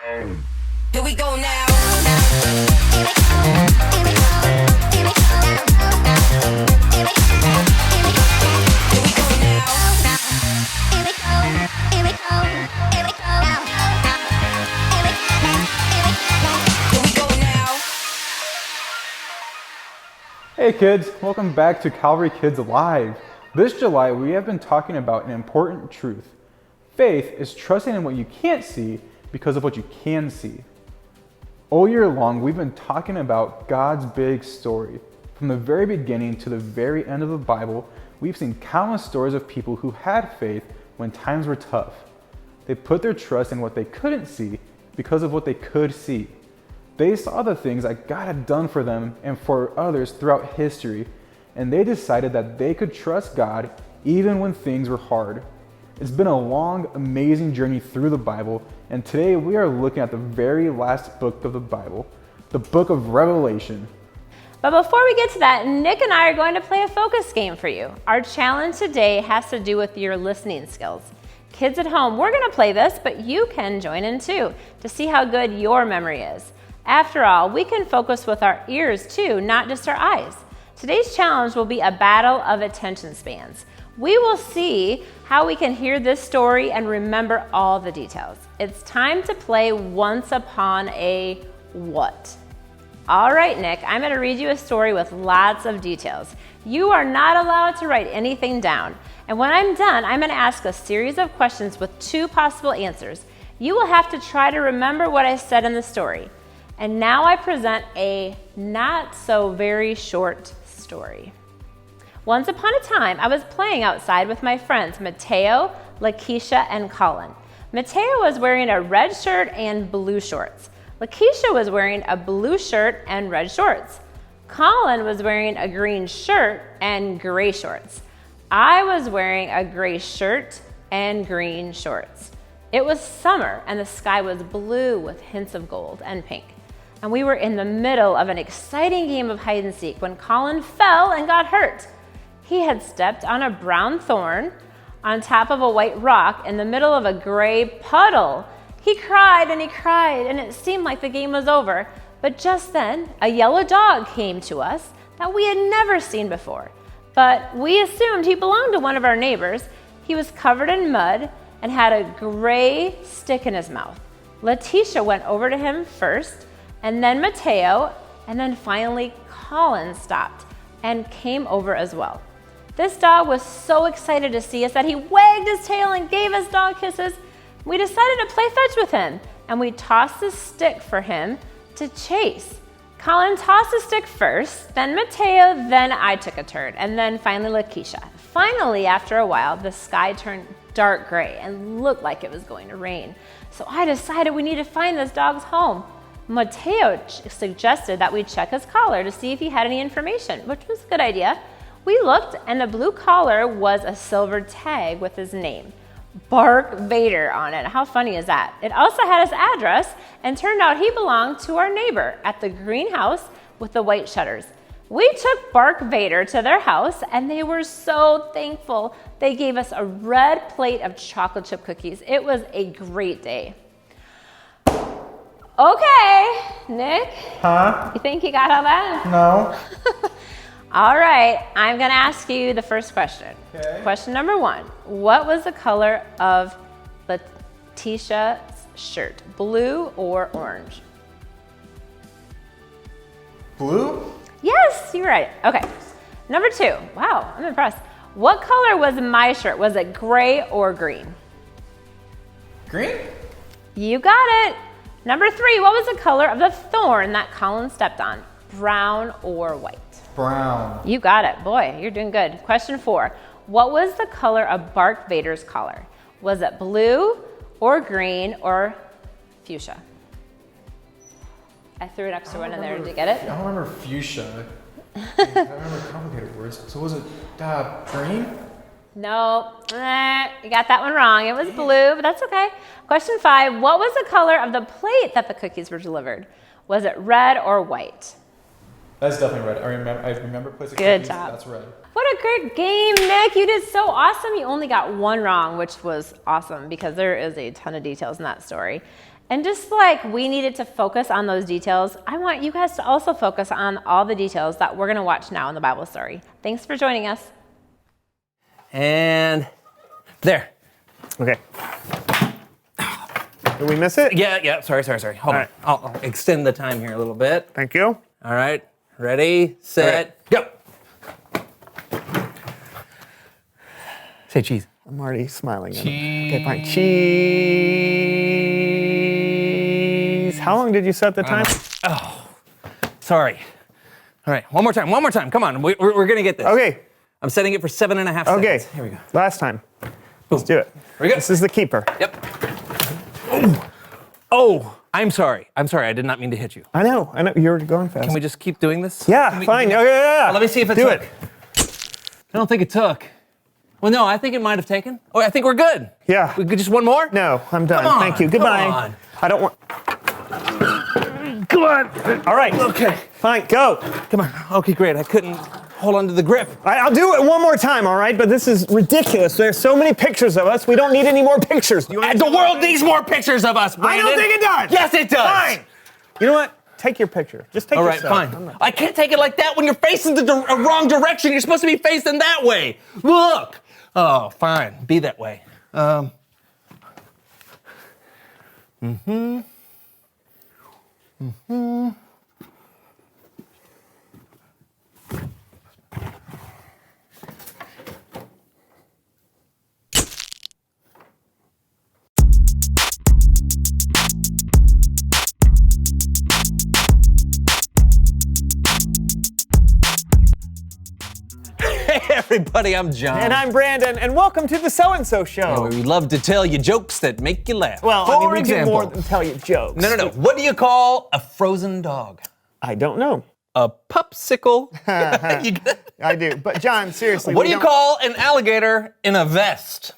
Here we go now. Hey kids, welcome back to Calvary Kids Live. This July we have been talking about an important truth. Faith is trusting in what you can't see because of what you can see. All year long we've been talking about God's big story. From the very beginning to the very end of the Bible, we've seen countless stories of people who had faith when times were tough. They put their trust in what they couldn't see because of what they could see. They saw the things that God had done for them and for others throughout history, and they decided that they could trust God even when things were hard. It's been a long, amazing journey through the Bible, and today we are looking at the very last book of the Bible, the book of Revelation. But before we get to that, Nick and I are going to play a focus game for you. Our challenge today has to do with your listening skills. Kids at home, we're going to play this, but you can join in too to see how good your memory is. After all, we can focus with our ears too, not just our eyes. Today's challenge will be a battle of attention spans. We will see how we can hear this story and remember all the details. It's time to play Once Upon a What? All right, Nick, I'm going to read you a story with lots of details. You are not allowed to write anything down. And when I'm done, I'm going to ask a series of questions with two possible answers. You will have to try to remember what I said in the story. And now I present a not so very short story. Once upon a time, I was playing outside with my friends Mateo, Lakeisha, and Colin. Mateo was wearing a red shirt and blue shorts. Lakeisha was wearing a blue shirt and red shorts. Colin was wearing a green shirt and gray shorts. I was wearing a gray shirt and green shorts. It was summer and the sky was blue with hints of gold and pink. And we were in the middle of an exciting game of hide and seek when Colin fell and got hurt. He had stepped on a brown thorn on top of a white rock in the middle of a gray puddle. He cried and it seemed like the game was over. But just then, a yellow dog came to us that we had never seen before. But we assumed he belonged to one of our neighbors. He was covered in mud and had a gray stick in his mouth. Letitia went over to him first, and then Mateo, and then finally Colin stopped and came over as well. This dog was so excited to see us that he wagged his tail and gave us dog kisses. We decided to play fetch with him, and we tossed the stick for him to chase. Colin tossed the stick first, then Mateo, then I took a turn, and then finally Lakeisha. Finally, after a while, the sky turned dark gray and looked like it was going to rain. So I decided we need to find this dog's home. Mateo suggested that we check his collar to see if he had any information, which was a good idea. We looked, and the blue collar was a silver tag with his name, Bark Vader, on it. How funny is that? It also had his address, and turned out he belonged to our neighbor at the greenhouse with the white shutters. We took Bark Vader to their house, and they were so thankful. They gave us a red plate of chocolate chip cookies. It was a great day. Okay, Nick. Huh? You think you got all that? No. All right, I'm going to ask you the first question. Okay. Question number 1. What was the color of Letitia's shirt, blue or orange? Blue? Yes, you're right. Okay. Number 2. Wow, I'm impressed. What color was my shirt? Was it gray or green? Green? You got it. Number 3. What was the color of the thorn that Colin stepped on? Brown or white? Brown. You got it. Boy, you're doing good. Question 4. What was the color of Bark Vader's collar? Was it blue or green or fuchsia? I threw an extra one in there. Did you get it? I don't remember fuchsia. I remember complicated words. So was it green? No, you got that one wrong. It was blue, but that's okay. Question 5. What was the color of the plate that the cookies were delivered? Was it red or white? That's definitely red. I remember place of Good cookies. job. That's red. What a great game, Nick. You did so awesome. You only got one wrong, which was awesome because there is a ton of details in that story. And just like we needed to focus on those details, I want you guys to also focus on all the details that we're going to watch now in the Bible story. Thanks for joining us. And there. Okay. Did we miss it? Yeah, sorry. Hold on. right. I'll extend the time here a little bit. Thank you. All right, ready, set, go. Say cheese. I'm already smiling. Cheese. Okay, fine. Cheese. How long did you set the time? Oh, sorry. All right, one more time. Come on, we're gonna get this. Okay. I'm setting it for 7.5 seconds. Okay. Here we go. Last time. Let's do it. Here we go. This is the keeper. Yep. Oh, I'm sorry. I did not mean to hit you. I know. You were going fast. Can we just keep doing this? Yeah, Can we- fine. Okay, yeah. Let me see if it do took. it. I don't think it took. Well, no, I think it might have taken. Oh, I think we're good. Yeah. We could just one more? No, I'm done. Come on, Thank you. come Goodbye. on. I don't want. Come on. All right. Okay. Fine. Go. Come on. Okay, great. I couldn't hold on to the grip. I'll do it one more time, all right? But this is ridiculous. There's so many pictures of us. We don't need any more pictures. Do you The world needs more pictures of us, I Brandon. don't think it does. Yes, it does. Fine. You know what? Take your picture. Just take All right, yourself. fine. I can't take it like that when you're facing the wrong direction. You're supposed to be facing that way. Look. Oh, fine. Be that way. Hey, everybody, I'm John. And I'm Brandon, and welcome to the So-and-So Show. We love to tell you jokes that make you laugh. Well, For I mean, we example, do more than tell you jokes. No. What do you call a frozen dog? I don't know. A popsicle. You get it? I do. But John, seriously. What we do you don't- call an alligator in a vest?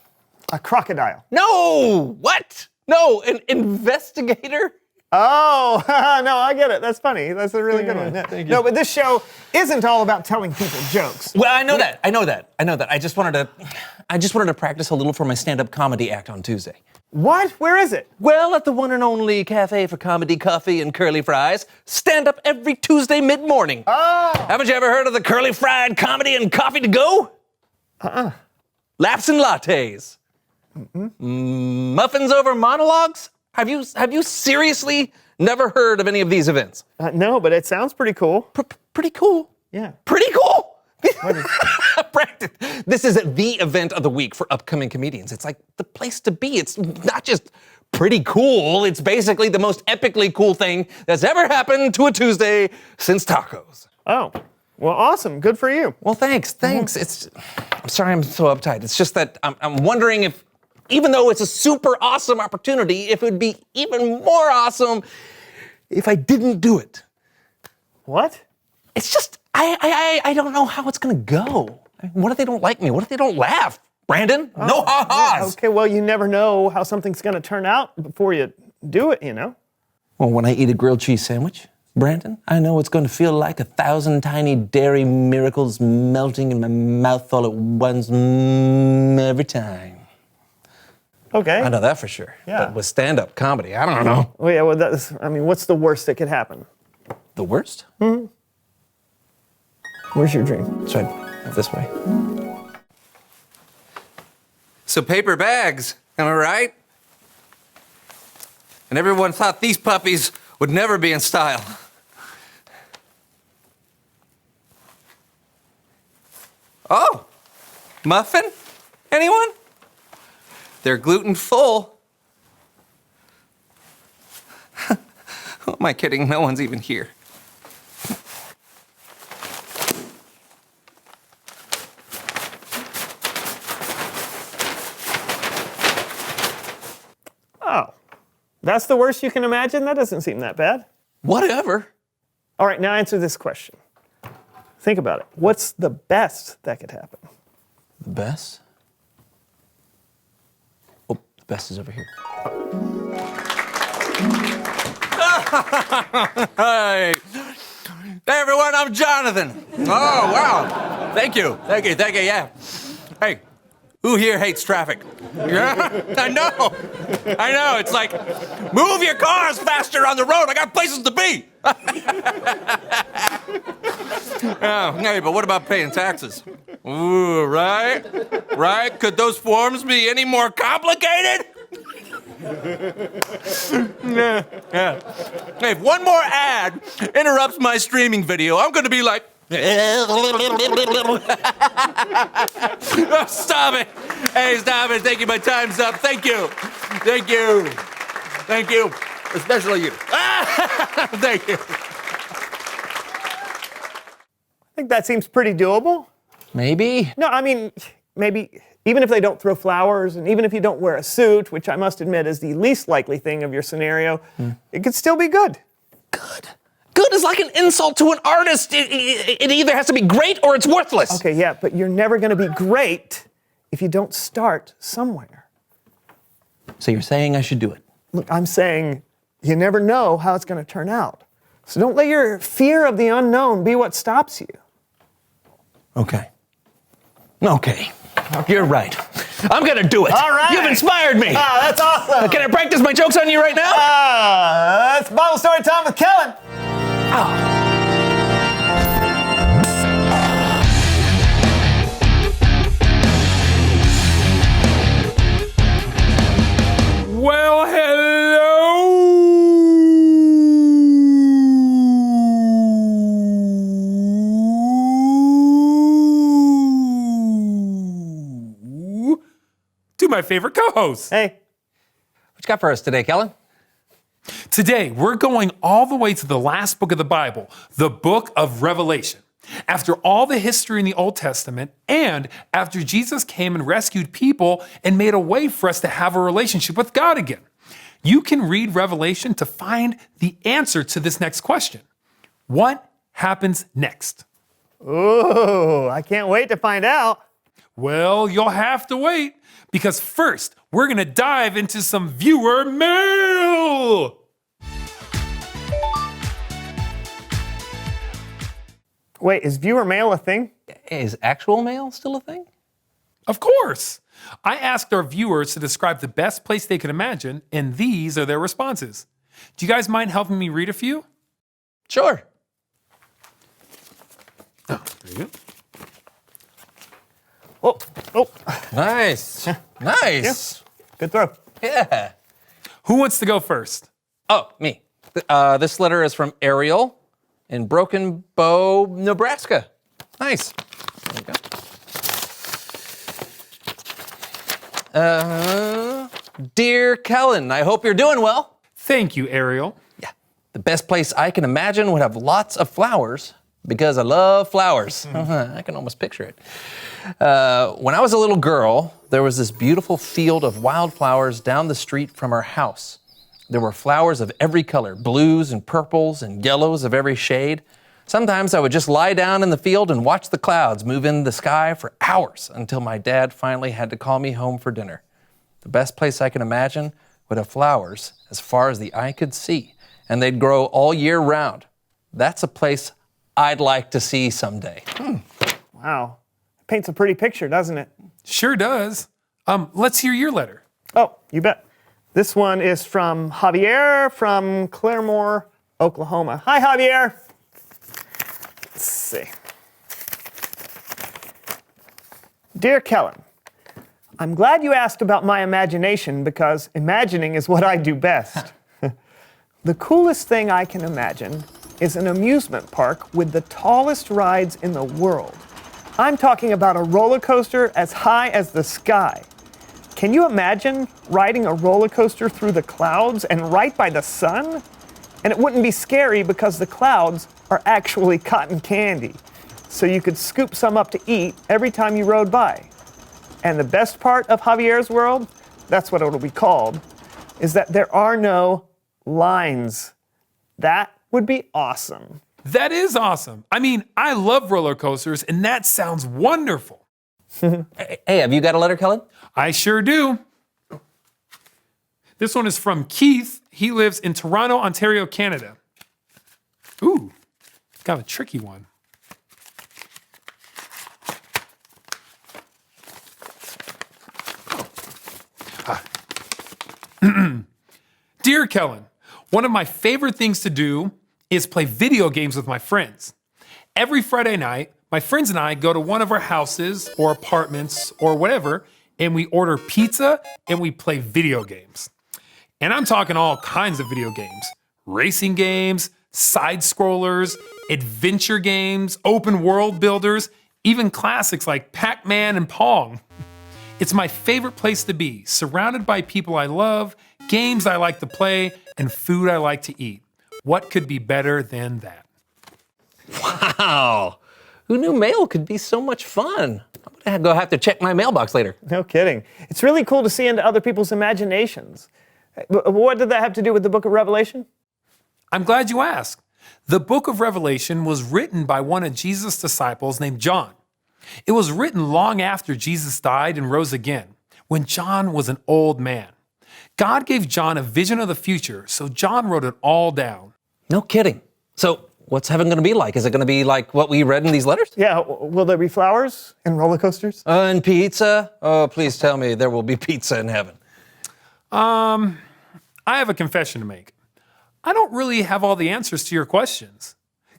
A crocodile. No! What? No, an investigator? Oh, no, I get it. That's funny. That's a really good one. Yeah. thank you. No, but this show isn't all about telling people jokes. Well, I know that. I just wanted to practice a little for my stand-up comedy act on Tuesday. What? Where is it? Well, at the one and only Cafe for Comedy, Coffee, and Curly Fries. Stand up every Tuesday mid-morning. Oh. Haven't you ever heard of the Curly Fried Comedy and Coffee to Go? Laps and lattes. Muffins over monologues? Have you seriously never heard of any of these events? No, but it sounds pretty cool. Pretty cool. Yeah. Pretty cool. Brandon, this is the event of the week for upcoming comedians. It's like the place to be. It's not just pretty cool. It's basically the most epically cool thing that's ever happened to a Tuesday since tacos. Oh, well, awesome. Good for you. Well, thanks. I'm sorry I'm so uptight. It's just that I'm wondering if, even though it's a super awesome opportunity, if it would be even more awesome if I didn't do it. What? It's just, I don't know how it's gonna go. What if they don't like me? What if they don't laugh? Brandon, no ha-has. Okay, well, you never know how something's going to turn out before you do it, you know? Well, when I eat a grilled cheese sandwich, Brandon, I know it's going to feel like 1,000 tiny dairy miracles melting in my mouth all at once every time. Okay. I know that for sure. Yeah. But with stand-up comedy, I don't know. Well, yeah, well, what's the worst that could happen? The worst? Where's your dream? It's right this way. So paper bags, am I right? And everyone thought these puppies would never be in style. Oh, muffin? Anyone? They're gluten full. Who am I kidding? No one's even here. Oh, that's the worst you can imagine? That doesn't seem that bad. Whatever. All right, now answer this question. Think about it. What's the best that could happen? The best? Oh, the best is over here. Hey. Hey, everyone, I'm Jonathan. Oh, wow. Thank you, yeah. Hey, who here hates traffic? Yeah, I know. It's like, move your cars faster on the road. I got places to be. Oh, hey, but what about paying taxes? Ooh, right? Could those forms be any more complicated? Yeah. Hey, if one more ad interrupts my streaming video, I'm going to be like, oh, stop it. Hey, stop it. Thank you. My time's up. Thank you. Especially you. Thank you. I think that seems pretty doable. Maybe. No, I mean, maybe even if they don't throw flowers and even if you don't wear a suit, which I must admit is the least likely thing of your scenario, it could still be good. Good is like an insult to an artist. It either has to be great or it's worthless. Okay, yeah, but you're never going to be great if you don't start somewhere. So you're saying I should do it? Look, I'm saying you never know how it's going to turn out. So don't let your fear of the unknown be what stops you. Okay. You're right. I'm going to do it. All right. You've inspired me. Ah, that's awesome. Can I practice my jokes on you right now? That's Bible story time with Kellen. Well, hello to my favorite co-host. Hey. What you got for us today, Kellen? Today, we're going all the way to the last book of the Bible, the book of Revelation. After all the history in the Old Testament, and after Jesus came and rescued people and made a way for us to have a relationship with God again. You can read Revelation to find the answer to this next question. What happens next? Ooh, I can't wait to find out. Well, you'll have to wait, because first, we're going to dive into some viewer mail. Wait, is viewer mail a thing? Is actual mail still a thing? Of course. I asked our viewers to describe the best place they could imagine, and these are their responses. Do you guys mind helping me read a few? Sure. Oh, there you Oh. go. Nice. Nice. Good throw. Yeah. Who wants to go first? Oh, me. This letter is from Ariel in Broken Bow, Nebraska. Nice. There you go. Dear Kellen, I hope you're doing well. Thank you, Ariel. Yeah. The best place I can imagine would have lots of flowers because I love flowers. I can almost picture it. When I was a little girl, there was this beautiful field of wildflowers down the street from our house. There were flowers of every color, blues and purples and yellows of every shade. Sometimes I would just lie down in the field and watch the clouds move in the sky for hours until my dad finally had to call me home for dinner. The best place I can imagine would have flowers as far as the eye could see, and they'd grow all year round. That's a place I'd like to see someday. Wow. Paints a pretty picture, doesn't it? Sure does. Let's hear your letter. Oh, you bet. This one is from Javier from Claremore, Oklahoma. Hi, Javier. Let's see. Dear Kellen, I'm glad you asked about my imagination because imagining is what I do best. The coolest thing I can imagine is an amusement park with the tallest rides in the world. I'm talking about a roller coaster as high as the sky. Can you imagine riding a roller coaster through the clouds and right by the sun? And it wouldn't be scary because the clouds are actually cotton candy. So you could scoop some up to eat every time you rode by. And the best part of Javier's world, that's what it'll be called, is that there are no lines. That would be awesome. That is awesome. I mean, I love roller coasters, and that sounds wonderful. Hey, have you got a letter, Kellen? I sure do. This one is from Keith. He lives in Toronto, Ontario, Canada. Ooh. Got a tricky one. Dear Kellen, one of my favorite things to do is play video games with my friends. Every Friday night, my friends and I go to one of our houses or apartments or whatever, and we order pizza and we play video games. And I'm talking all kinds of video games. Racing games, side scrollers, adventure games, open world builders, even classics like Pac-Man and Pong. It's my favorite place to be, surrounded by people I love, games I like to play, and food I like to eat. What could be better than that? Wow. Who knew mail could be so much fun? I'm gonna go have to check my mailbox later. No kidding. It's really cool to see into other people's imaginations. What did that have to do with the book of Revelation? I'm glad you asked. The book of Revelation was written by one of Jesus' disciples named John. It was written long after Jesus died and rose again, when John was an old man. God gave John a vision of the future, so John wrote it all down. No kidding. So what's heaven going to be like? Is it going to be like what we read in these letters? Yeah, will there be flowers and roller coasters? And pizza? Oh, please tell me there will be pizza in heaven. I have a confession to make. I don't really have all the answers to your questions.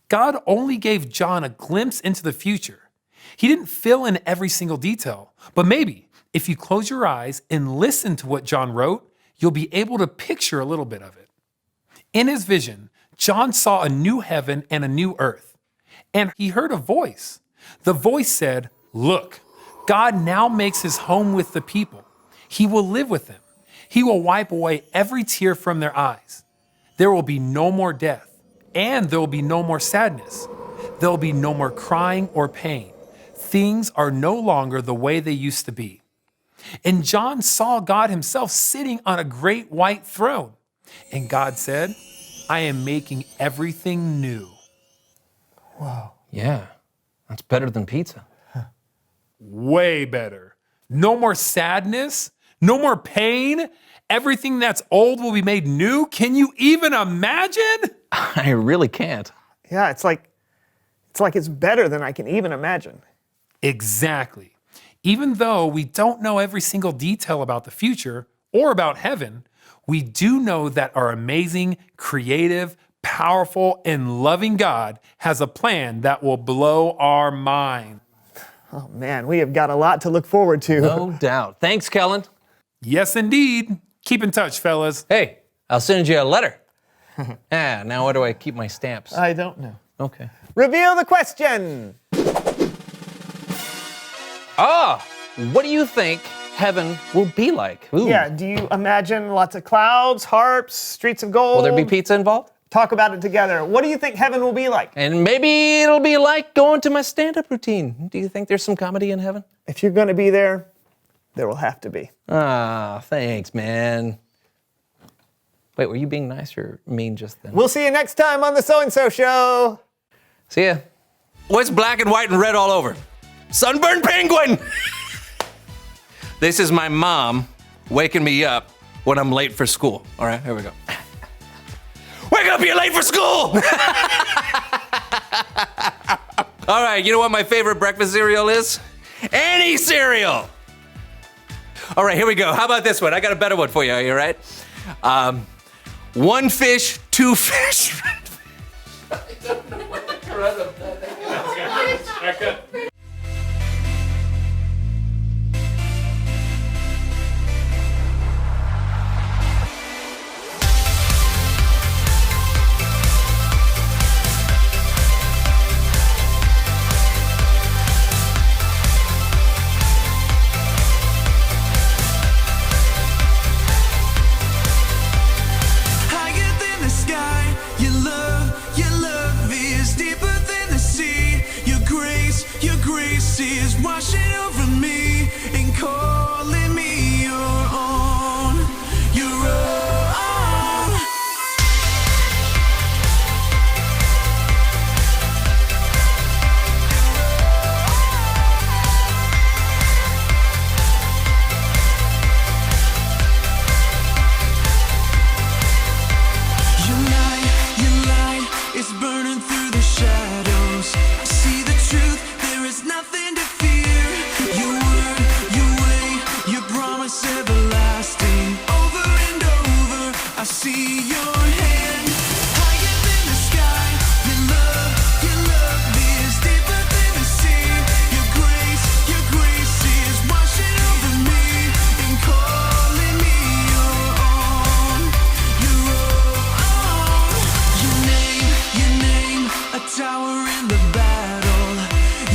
God only gave John a glimpse into the future. He didn't fill in every single detail, but maybe if you close your eyes and listen to what John wrote, you'll be able to picture a little bit of it. In his vision, John saw a new heaven and a new earth, and he heard a voice. The voice said, "Look, God now makes his home with the people. He will live with them. He will wipe away every tear from their eyes. There will be no more death, and there will be no more sadness. There will be no more crying or pain. Things are no longer the way they used to be." And John saw God himself sitting on a great white throne. And God said, "I am making everything new." Wow. Yeah, that's better than pizza. Way better. No more sadness, no more pain. Everything that's old will be made new. Can you even imagine? I really can't. Yeah, it's like it's better than I can even imagine. Exactly. Even though we don't know every single detail about the future or about heaven, we do know that our amazing, creative, powerful, and loving God has a plan that will blow our mind. Oh man, we have got a lot to look forward to. No doubt. Thanks, Kellen. Yes, indeed. Keep in touch, fellas. Hey, I'll send you a letter. Now where do I keep my stamps? I don't know. Okay. Reveal the question. What do you think heaven will be like? Ooh. Yeah, do you imagine lots of clouds, harps, streets of gold? Will there be pizza involved? Talk about it together. What do you think heaven will be like? And maybe it'll be like going to my stand-up routine. Do you think there's some comedy in heaven? If you're going to be there, there will have to be. Thanks, man. Wait, were you being nice or mean just then? We'll see you next time on the So-and-So Show. See ya. What's black and white and red all over? Sunburned penguin! This is my mom waking me up when I'm late for school. All right, here we go. Wake up, you're late for school! All right, you know what my favorite breakfast cereal is? Any cereal! All right, here we go. How about this one? I got a better one for you, are you all right? One fish, two fish. I don't know what the correct of that. Is washing over me and calling me your own, your own. Your light is burning through the shadows. see your hand higher than the sky. Your love is deeper than the sea. Your grace is washing over me and calling me your own. Your own. Your name, a tower in the battle.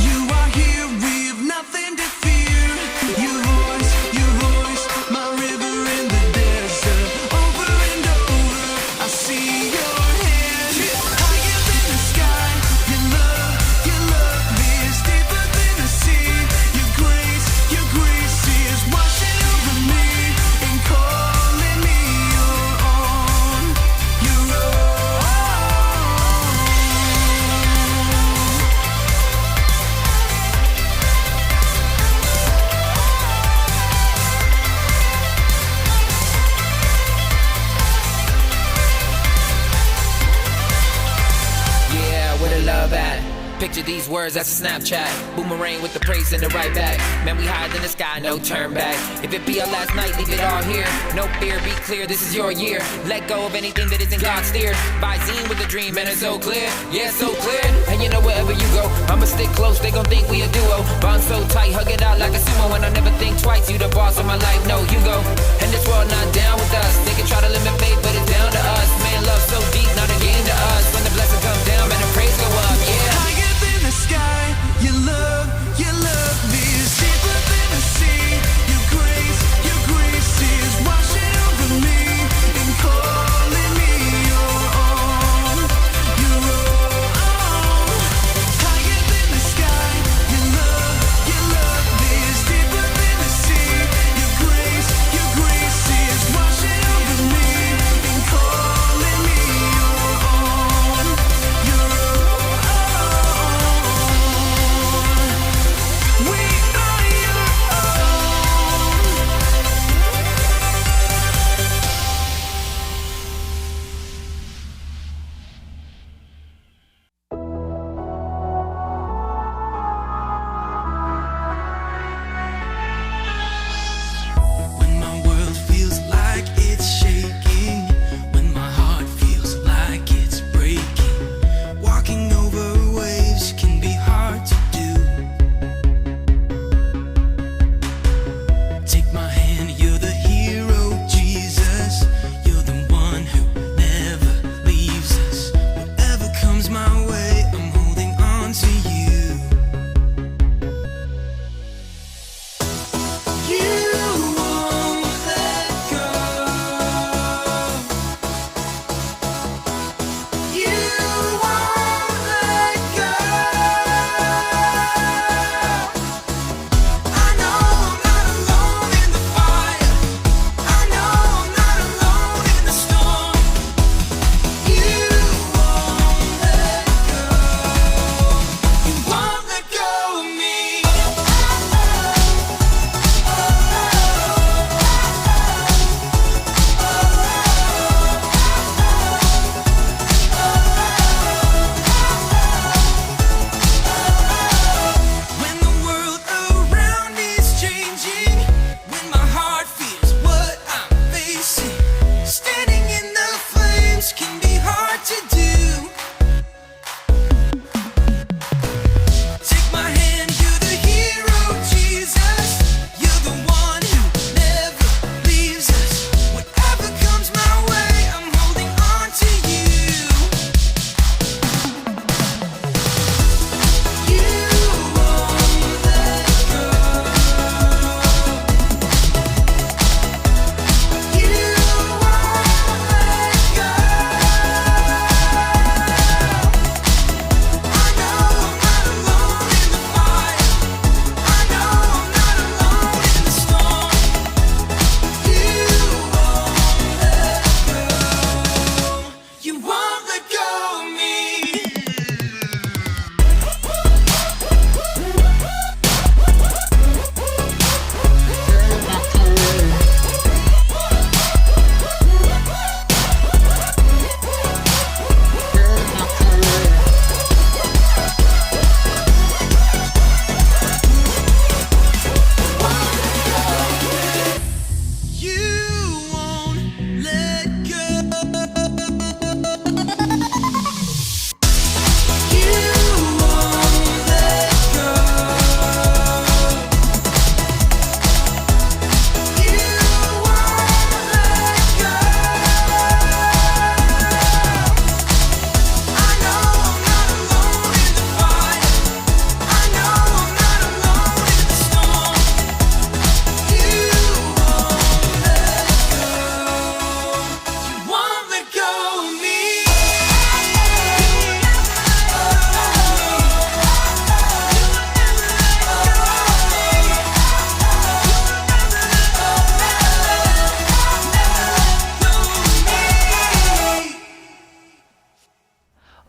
You are here, we've nothing to fear. Your voice, my river in the desert. Over and over, I see your hand higher than the sky. Your love is deeper than the sea. Your grace is washing over me and calling me your own. Your own. Yeah, where the love at? Picture these words, that's a Snapchat. Boomerang with the praise in the right back. Man, we hide in the sky, no turn back. If it be our last night, leave it all here. No fear, be clear, this is your year. Let go of anything that isn't God steered. Visine with a dream, man, it's so clear. Yeah, so clear. And you know wherever you go, I'ma stick close, they gon' think we a duo. Bond so tight, hug it out like a sumo. And I never think twice, you the boss of my life, no, you go. And this world not down with us. They can try to limit faith, but it's down to us. Man, love so deep, not a game to us. When the blessing come down, man, the praise go up, yeah. Higher than the sky, your love is deeper than the sea. Your grace is washing over me and calling me your own. Your own. Higher than the sky, your love is deeper than the sea. Your grace is washing over me and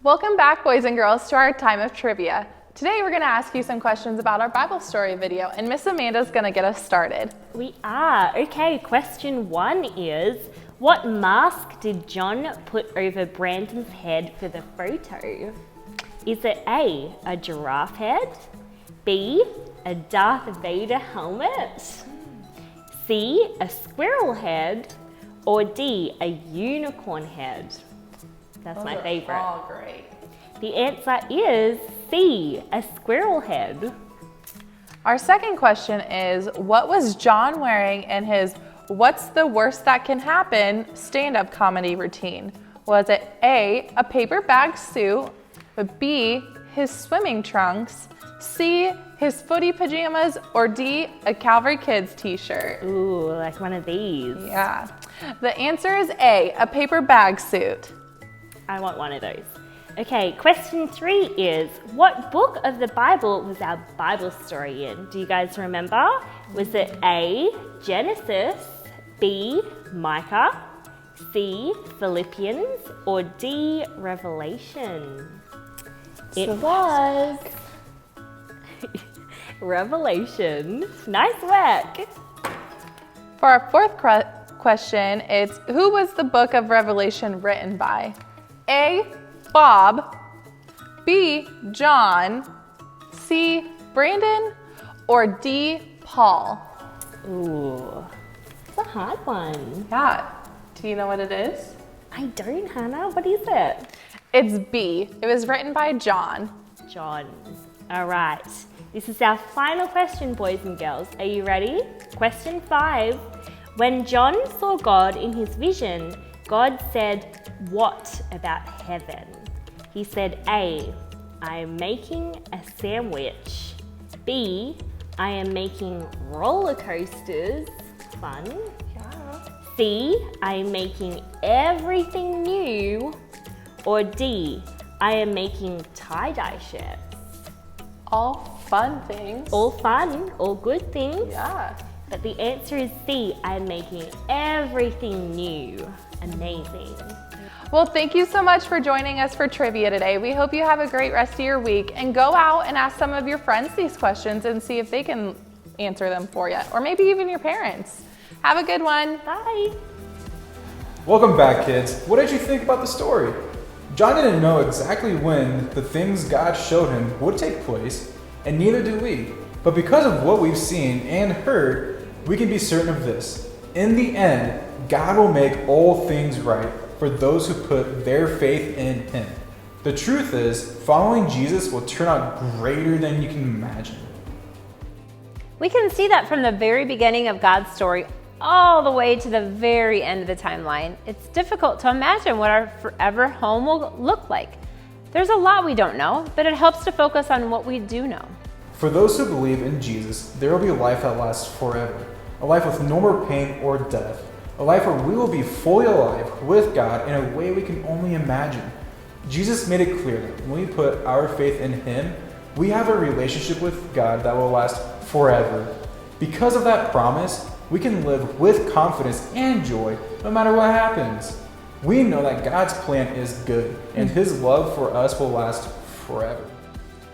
Welcome back, boys and girls, to our time of trivia. Today we're going to ask you some questions about our Bible story video, and Miss Amanda's going to get us started. We are. Okay, question 1 is, what mask did John put over Brandon's head for the photo? Is it A, a giraffe head, B, a Darth Vader helmet, C, a squirrel head, or D, a unicorn head? That's my favorite. All great. The answer is C, a squirrel head. Our second question is, what was John wearing in his What's the Worst That Can Happen stand-up comedy routine? Was it A, a paper bag suit, B, his swimming trunks, C, his footy pajamas, or D, a Calvary Kids t-shirt? Ooh, like one of these. Yeah. The answer is A, a paper bag suit. I want one of those. Okay, question 3 is, what book of the Bible was our Bible story in? Do you guys remember? Was it A, Genesis, B, Micah, C, Philippians, or D, Revelation? It was Revelation. Nice work. For our fourth question, it's who was the book of Revelation written by? A, Bob, B, John, C, Brandon, or D, Paul? Ooh, it's a hard one. Yeah. Do you know what it is? I don't, Hannah. What is it? It's B. It was written by John. John. All right. This is our final question, boys and girls. Are you ready? Question 5. When John saw God in his vision, God said, what about heaven? He said, A, I am making a sandwich. B, I am making roller coasters. Fun. Yeah. C, I am making everything new. Or D, I am making tie-dye shirts. All fun things. All fun, all good things. Yeah. But the answer is C, I am making everything new. Amazing. Well, thank you so much for joining us for trivia today. We hope you have a great rest of your week, and go out and ask some of your friends these questions and see if they can answer them for you, or maybe even your parents. Have a good one. Bye. Welcome back, kids. What did you think about the story? John didn't know exactly when the things God showed him would take place, and neither do we. But because of what we've seen and heard, we can be certain of this. In the end, God will make all things right for those who put their faith in Him. The truth is, following Jesus will turn out greater than you can imagine. We can see that from the very beginning of God's story all the way to the very end of the timeline. It's difficult to imagine what our forever home will look like. There's a lot we don't know, but it helps to focus on what we do know. For those who believe in Jesus, there will be a life that lasts forever, a life with no more pain or death, a life where we will be fully alive with God in a way we can only imagine. Jesus made it clear that when we put our faith in Him, we have a relationship with God that will last forever. Because of that promise, we can live with confidence and joy no matter what happens. We know that God's plan is good, and His love for us will last forever.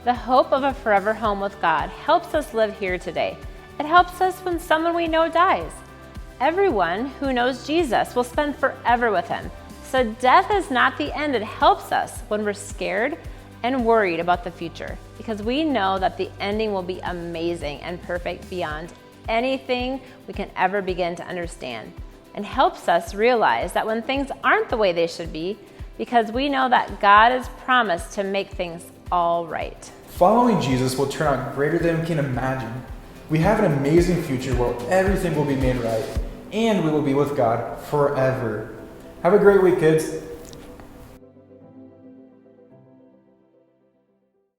The hope of a forever home with God helps us live here today. It helps us when someone we know dies. Everyone who knows Jesus will spend forever with Him. So death is not the end. It helps us when we're scared and worried about the future, because we know that the ending will be amazing and perfect beyond anything we can ever begin to understand, and helps us realize that when things aren't the way they should be, because we know that God has promised to make things all right. Following Jesus will turn out greater than we can imagine. We have an amazing future where everything will be made right, and we will be with God forever. Have a great week, kids.